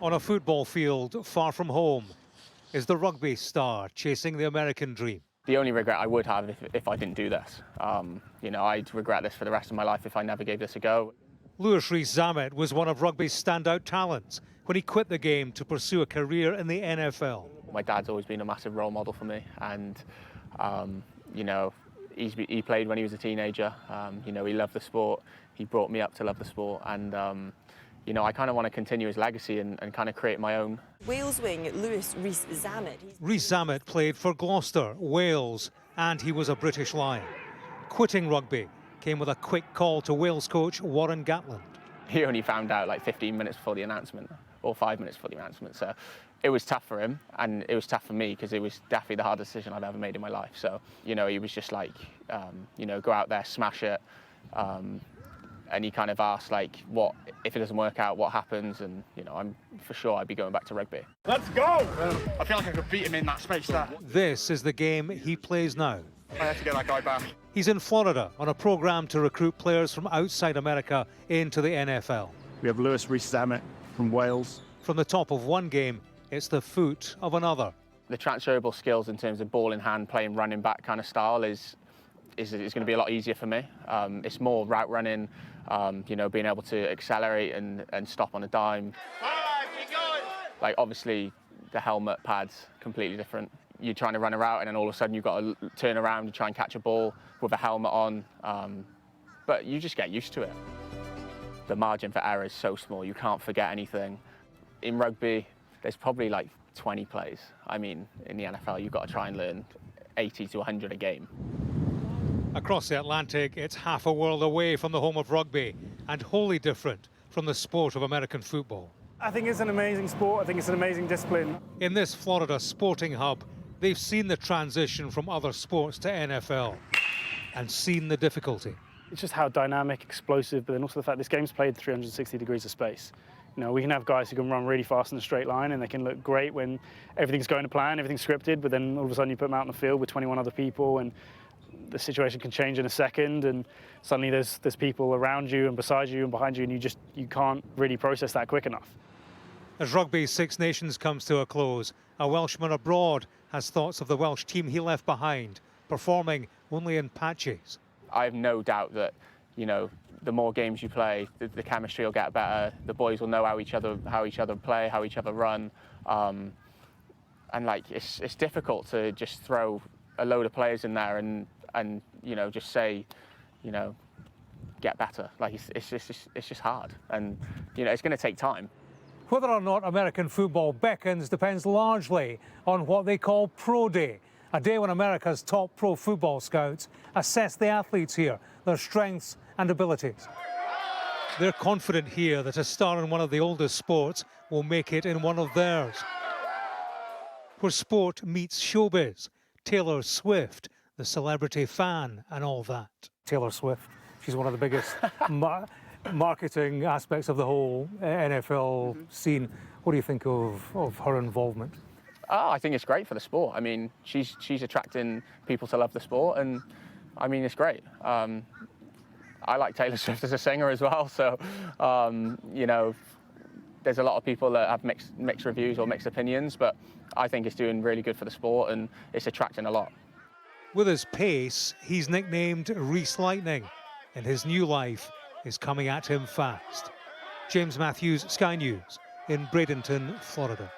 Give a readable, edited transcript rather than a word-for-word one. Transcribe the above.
On a football field far from home is the rugby star chasing the American dream. The only regret I would have if I didn't do this. I'd regret this for the rest of my life if I never gave this a go. Louis Rees-Zammit was one of rugby's standout talents when he quit the game to pursue a career in the NFL. My dad's always been a massive role model for me, and he played when he was a teenager. He loved the sport. He brought me up to love the sport, and I kind of want to continue his legacy and kind of create my own. Wales wing Louis Rees-Zammit. Rees-Zammit played for Gloucester, Wales, and he was a British Lion. Quitting rugby came with a quick call to Wales coach Warren Gatland. He only found out like 15 minutes before the announcement, or 5 minutes before the announcement, so it was tough for him, and it was tough for me because it was definitely the hardest decision I've ever made in my life. So, he was just like, go out there, smash it. And he kind of asked, like, what if it doesn't work out, what happens? And, I'm for sure I'd be going back to rugby. Let's go! I feel like I could beat him in that space there. This is the game he plays now. I have to get that guy back. He's in Florida on a program to recruit players from outside America into the NFL. We have Louis Rees-Zammit from Wales. From the top of one game, it's the foot of another. The transferable skills in terms of ball in hand, playing running back kind of style is going to be a lot easier for me. It's more route running, being able to accelerate and stop on a dime. Like, obviously, the helmet pads completely different. You're trying to run a route, and then all of a sudden you've got to turn around and try and catch a ball with a helmet on. But you just get used to it. The margin for error is so small, you can't forget anything. In rugby, there's probably like 20 plays. I mean, in the NFL, you've got to try and learn 80 to 100 a game. Across the Atlantic, it's half a world away from the home of rugby and wholly different from the sport of American football. I think it's an amazing sport. I think it's an amazing discipline. In this Florida sporting hub, they've seen the transition from other sports to NFL and seen the difficulty. It's just how dynamic, explosive, but then also the fact this game's played 360 degrees of space. We can have guys who can run really fast in a straight line, and they can look great when everything's going to plan, everything's scripted, but then all of a sudden you put them out in the field with 21 other people, and the situation can change in a second, and suddenly there's people around you and beside you and behind you, and you can't really process that quick enough. As Rugby's Six Nations comes to a close, a Welshman abroad has thoughts of the Welsh team he left behind, performing only in patches. I have no doubt that, the more games you play, the chemistry will get better. The boys will know how each other play, how each other run, and it's difficult to just throw a load of players in there and just say, get better. Like, it's just hard, and it's going to take time. Whether or not American football beckons depends largely on what they call Pro Day, a day when America's top pro football scouts assess the athletes here, their strengths and abilities. They're confident here that a star in one of the oldest sports will make it in one of theirs. Where sport meets showbiz, Taylor Swift, the celebrity fan and all that. Taylor Swift, she's one of the biggest marketing aspects of the whole NFL scene. What do you think of her involvement? Oh, I think it's great for the sport. I mean, she's attracting people to love the sport, and I mean, it's great. I like Taylor Swift as a singer as well, so there's a lot of people that have mixed reviews or mixed opinions, but I think it's doing really good for the sport, and it's attracting a lot. With his pace, he's nicknamed Rees Lightning, and his new life is coming at him fast. James Matthews, Sky News, in Bradenton, Florida.